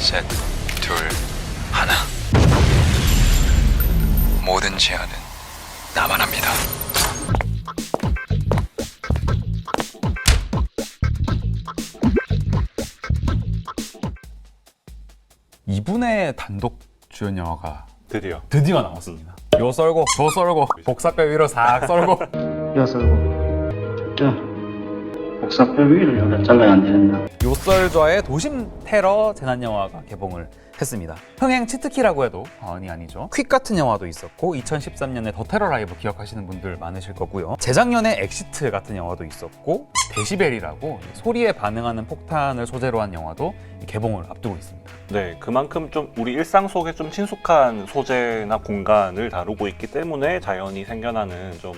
셋, 둘, 하나. 모든 제안은 나만 합니다. 이분의 단독 주연 영화가 드디어 나왔습니다. 요 썰고 저 썰고 복사뼈 위로 싹 썰고 야 썰고 야 복사뼈 위를 여기다 잘라야 안 되는다. 요 썰좌의 도심 테러 재난 영화가 개봉을 했습니다. 흥행 치트키라고 해도 과언이 아니죠. 퀵 같은 영화도 있었고 2013년에 더 테러 라이브 기억하시는 분들 많으실 거고요. 재작년에 엑시트 같은 영화도 있었고 데시벨이라고 소리에 반응하는 폭탄을 소재로 한 영화도 개봉을 앞두고 있습니다. 네, 그만큼 좀 우리 일상 속에 좀 친숙한 소재나 공간을 다루고 있기 때문에 자연히 생겨나는 좀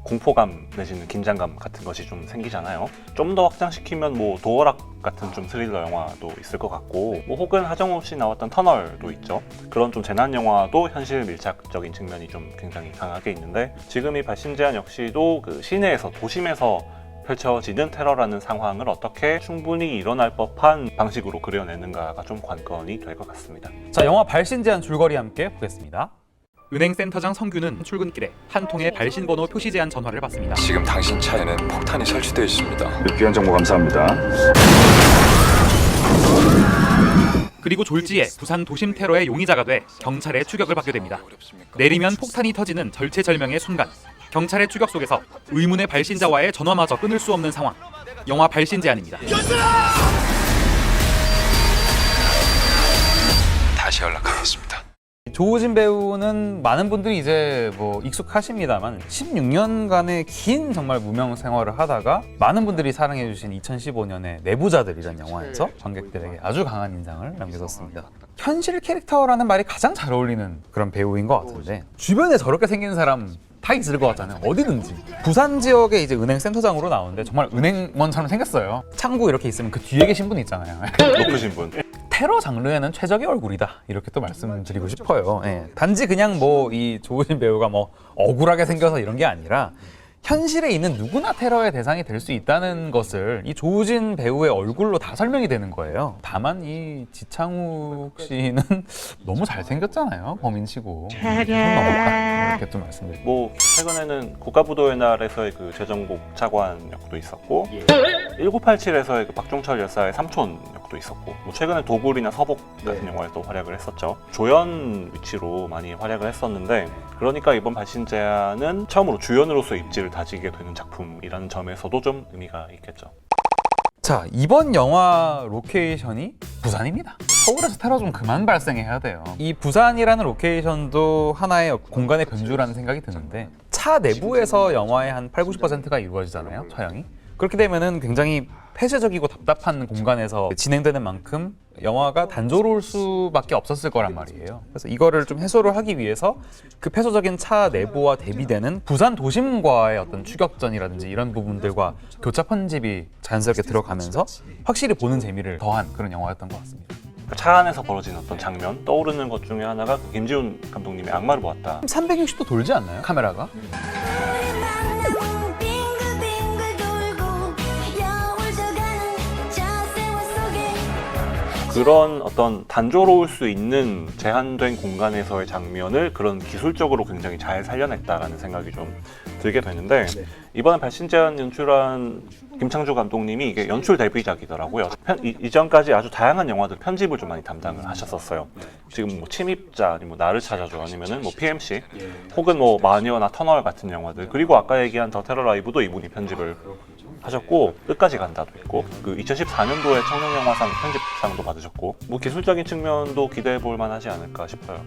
공포감 내지는 긴장감 같은 것이 좀 생기잖아요. 좀 더 확장시키면 뭐 도어락 같은 좀 스릴러 영화도 있을 것 같고, 뭐 혹은 하정우 씨 나왔던 터널도 있죠. 그런 좀 재난 영화도 현실 밀착적인 측면이 좀 굉장히 강하게 있는데, 지금 이 발신제한 역시도 그 시내에서 도심에서 펼쳐지는 테러라는 상황을 어떻게 충분히 일어날 법한 방식으로 그려내는가가 좀 관건이 될 것 같습니다. 자, 영화 발신 제한 줄거리 함께 보겠습니다. 은행센터장 성규는 출근길에 한 통의 발신번호 표시 제한 전화를 받습니다. 지금 당신 차에는 폭탄이 설치되어 있습니다. 귀한 정보 감사합니다. 그리고 졸지에 부산 도심 테러의 용의자가 돼 경찰의 추격을 받게 됩니다. 내리면 폭탄이 터지는 절체절명의 순간, 경찰의 추격 속에서 의문의 발신자와의 전화마저 끊을 수 없는 상황. 영화 발신 제한입니다. 다시 연락하겠습니다. 조우진 배우는 많은 분들이 이제 뭐 익숙하십니다만 16년간의 긴 정말 무명 생활을 하다가 많은 분들이 사랑해주신 2015년의 내부자들이라는 영화에서 관객들에게 아주 강한 인상을 남겨뒀습니다. 현실 캐릭터라는 말이 가장 잘 어울리는 그런 배우인 것 같은데, 주변에 저렇게 생긴 사람 다 있을 것 같잖아요. 어디든지. 부산 지역의 이제 은행 센터장으로 나오는데 정말 은행원처럼 생겼어요. 창구 이렇게 있으면 그 뒤에 계신 분 있잖아요. 높으신 분. 테러 장르에는 최적의 얼굴이다, 이렇게 또 말씀드리고 싶어요. 예. 단지 그냥 뭐 이 조우진 배우가 뭐 억울하게 생겨서 이런 게 아니라 현실에 있는 누구나 테러의 대상이 될 수 있다는 것을 이 조우진 배우의 얼굴로 다 설명이 되는 거예요. 다만 이 지창욱 씨는 너무 잘생겼잖아요. 범인치고. 좀 넘었다, 이렇게 또 말씀드리고. 뭐 최근에는 국가부도의 날에서의 그 최정복 차관 역도 있었고, 1987에서의 그 박종철 열사의 삼촌 역도 있었고, 뭐 최근에 도굴이나 서복 같은 영화에도 활약을 했었죠. 조연 위치로 많이 활약을 했었는데, 그러니까 이번 발신 제안은 처음으로 주연으로서 입지를 다지게 되는 작품이라는 점에서도 좀 의미가 있겠죠. 자, 이번 영화 로케이션이 부산입니다. 서울에서 테러 좀 그만 발생해야 돼요. 이 부산이라는 로케이션도 하나의 공간의 변주라는 생각이 드는데, 차 내부에서 영화의 한 80~90%가 이루어지잖아요, 촬영이. 그렇게 되면은 굉장히 폐쇄적이고 답답한 공간에서 진행되는 만큼 영화가 단조로울 수밖에 없었을 거란 말이에요. 그래서 이거를 좀 해소를 하기 위해서 그 폐쇄적인 차 내부와 대비되는 부산 도심과의 어떤 추격전이라든지 이런 부분들과 교차 편집이 자연스럽게 들어가면서 확실히 보는 재미를 더한 그런 영화였던 것 같습니다. 차 안에서 벌어진 어떤 장면, 떠오르는 것 중에 하나가 김지훈 감독님의 악마를 보았다. 360도 돌지 않나요, 카메라가? 그런 어떤 단조로울 수 있는 제한된 공간에서의 장면을 그런 기술적으로 굉장히 잘 살려냈다라는 생각이 좀 들게 되는데, 이번에 발신 제안 연출한 김창조 감독님이 이게 연출 데뷔작이더라고요. 이전까지 아주 다양한 영화들 편집을 좀 많이 담당을 하셨었어요. 지금 뭐 침입자, 아니면 뭐 나를 찾아줘, 아니면은 뭐 PMC, 혹은 뭐 마녀나 터널 같은 영화들, 그리고 아까 얘기한 더 테러 라이브도 이분이 편집을 하셨고, 끝까지 간다도 있고, 그 2014년도에 청룡영화상 편집상도 받으셨고, 뭐 기술적인 측면도 기대해 볼 만하지 않을까 싶어요.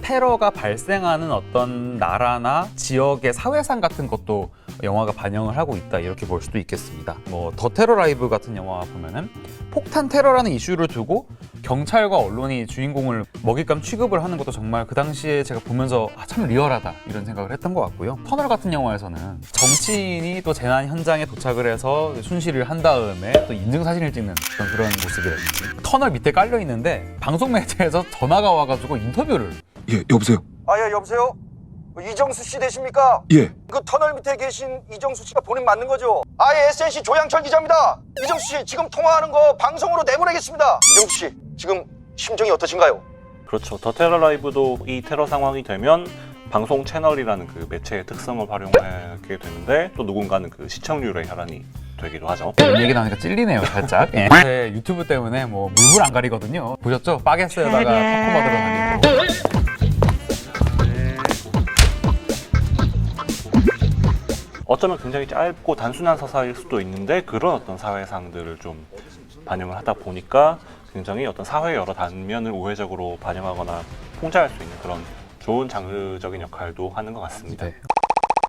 테러가 발생하는 어떤 나라나 지역의 사회상 같은 것도 영화가 반영을 하고 있다, 이렇게 볼 수도 있겠습니다. 뭐 더 테러 라이브 같은 영화 보면은 폭탄 테러라는 이슈를 두고 경찰과 언론이 주인공을 먹잇감 취급을 하는 것도 정말 그 당시에 제가 보면서 참 리얼하다, 이런 생각을 했던 것 같고요. 터널 같은 영화에서는 정치인이 또 재난 현장에 도착을 해서 순시를 한 다음에 또 인증사진을 찍는 그런 모습이라든지, 터널 밑에 깔려 있는데 방송 매체에서 전화가 와가지고 인터뷰를. 예, 여보세요. 예, 여보세요? 이정수 씨 되십니까? 예. 그 터널 밑에 계신 이정수 씨가 본인 맞는 거죠? 예, SNC 조양철 기자입니다. 이정수 씨, 지금 통화하는 거 방송으로 내보내겠습니다. 이정수 씨, 지금 심정이 어떠신가요? 그렇죠. 더 테러 라이브도 이 테러 상황이 되면 방송 채널이라는 그 매체의 특성을 활용하게 되는데 또 누군가는 그 시청률의 혈안이 되기도 하죠. 이런 얘기 나오니까 찔리네요, 살짝. 예. 제 유튜브 때문에 뭐 물불 안 가리거든요. 보셨죠? 바게스에다가 팝콘 받으러 다니고. 어쩌면 굉장히 짧고 단순한 서사일 수도 있는데 그런 어떤 사회상들을 좀 반영을 하다 보니까 굉장히 어떤 사회의 여러 단면을 우회적으로 반영하거나 풍자할 수 있는 그런 좋은 장르적인 역할도 하는 것 같습니다. 네.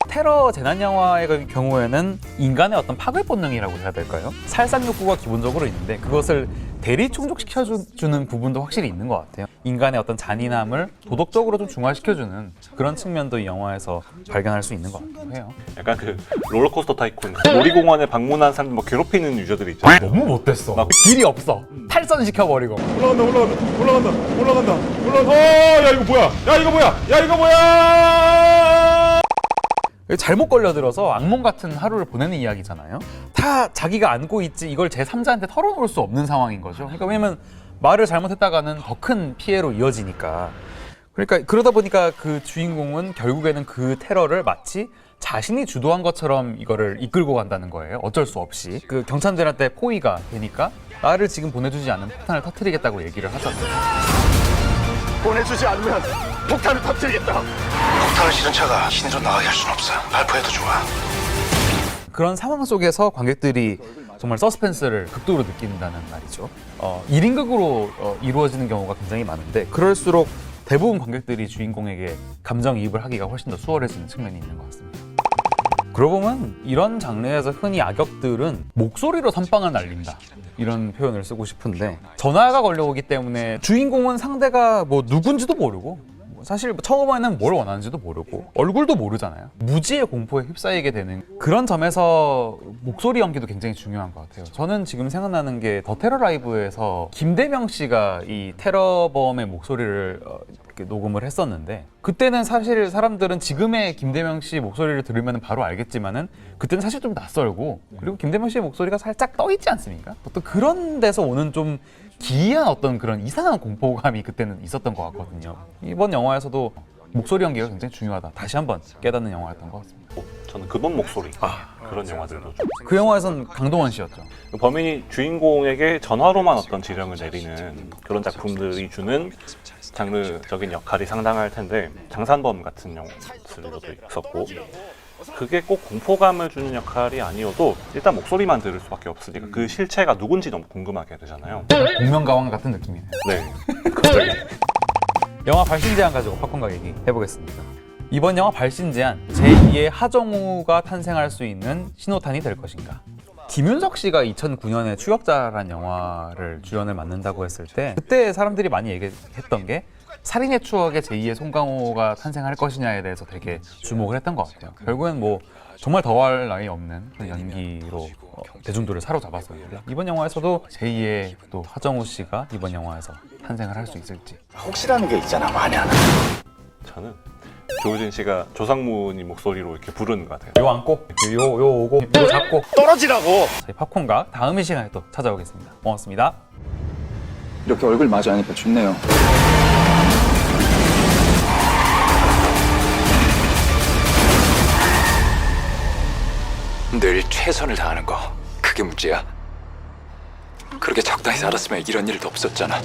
테러 재난 영화의 경우에는 인간의 어떤 파괴 본능이라고 해야 될까요? 살상 욕구가 기본적으로 있는데 그것을 대리 충족시켜주는 부분도 확실히 있는 것 같아요. 인간의 어떤 잔인함을 도덕적으로 좀 중화시켜주는 그런 측면도 이 영화에서 발견할 수 있는 것 같기도 해요. 약간 그 롤러코스터 타이쿤 놀이공원에 방문한 사람들 뭐 괴롭히는 유저들이 있죠. 너무 못됐어. 길이 없어. 탈선시켜버리고. 올라간다. 야 이거 뭐야? 야 이거 뭐야? 잘못 걸려들어서 악몽 같은 하루를 보내는 이야기잖아요. 다 자기가 안고 있지 이걸 제3자한테 털어놓을 수 없는 상황인 거죠. 그러니까 왜냐면 말을 잘못했다가는 더 큰 피해로 이어지니까. 그러니까 그러다 보니까 그 주인공은 결국에는 그 테러를 마치 자신이 주도한 것처럼 이거를 이끌고 간다는 거예요. 어쩔 수 없이. 그 경찰들한테 포위가 되니까 나를 지금 보내주지 않으면 폭탄을 터뜨리겠다고 얘기를 하잖아요. 보내주지 않으면 폭탄을 터뜨리겠다. 폭탄을 실은 차가 시내로 나가게 할 수는 없어. 발포해도 좋아. 그런 상황 속에서 관객들이 정말 서스펜스를 극도로 느낀다는 말이죠. 1인극으로 이루어지는 경우가 굉장히 많은데 그럴수록 대부분 관객들이 주인공에게 감정이입을 하기가 훨씬 더 수월해지는 측면이 있는 것 같습니다. 그러고 보면 이런 장르에서 흔히 악역들은 목소리로 선빵을 날린다 이런 표현을 쓰고 싶은데 전화가 걸려오기 때문에 주인공은 상대가 뭐 누군지도 모르고 사실 처음에는 뭘 원하는지도 모르고 얼굴도 모르잖아요. 무지의 공포에 휩싸이게 되는 그런 점에서 목소리 연기도 굉장히 중요한 것 같아요. 저는 지금 생각나는 게 더 테러 라이브에서 김대명 씨가 이 테러범의 목소리를 이렇게 녹음을 했었는데 그때는 사실 사람들은 지금의 김대명 씨 목소리를 들으면 바로 알겠지만은 그때는 사실 좀 낯설고 그리고 김대명 씨의 목소리가 살짝 떠 있지 않습니까? 어떤 그런 데서 오는 좀 기이한 어떤 그런 이상한 공포감이 그때는 있었던 것 같거든요. 이번 영화에서도 목소리 연기가 굉장히 중요하다. 다시 한번 깨닫는 영화였던 것 같습니다. 저는 그분 목소리 그런 영화들도 좀 그 영화에선 강동원 씨였죠. 범인이 주인공에게 전화로만 어떤 지령을 내리는 그런 작품들이 주는 장르적인 역할이 상당할 텐데 장산범 같은 영화들도 있었고 그게 꼭 공포감을 주는 역할이 아니어도 일단 목소리만 들을 수밖에 없으니까 그 실체가 누군지 너무 궁금하게 되잖아요. 복면가왕 같은 느낌이네요. 네, 갑자기 영화 발신 제한 가지고 팝콘과 얘기 해보겠습니다. 이번 영화 발신 제한 제2의 하정우가 탄생할 수 있는 신호탄이 될 것인가? 김윤석 씨가 2009년에 추격자란 영화를 주연을 맡는다고 했을 때 그때 사람들이 많이 얘기했던 게 살인의 추억에 제2의 송강호가 탄생할 것이냐에 대해서 되게 주목을 했던 것 같아요. 결국엔 뭐 정말 더할 나위 없는 그런 연기로 대중들을 사로잡았었는데 이번 영화에서도 제2의 또 하정우 씨가 이번 영화에서 탄생을 할 수 있을지. 혹시라는 게 있잖아, 만약. 저는 조우진 씨가 조상문이 목소리로 이렇게 부르는 것 같아요. 요 안고, 요 오고, 요 잡고 떨어지라고. 저희 팝콘과 다음 이 시간에 또 찾아오겠습니다. 고맙습니다. 이렇게 얼굴 마주하니까 좋네요. 늘 최선을 다하는 거 그게 문제야. 그렇게 적당히 살았으면 이런 일도 없었잖아.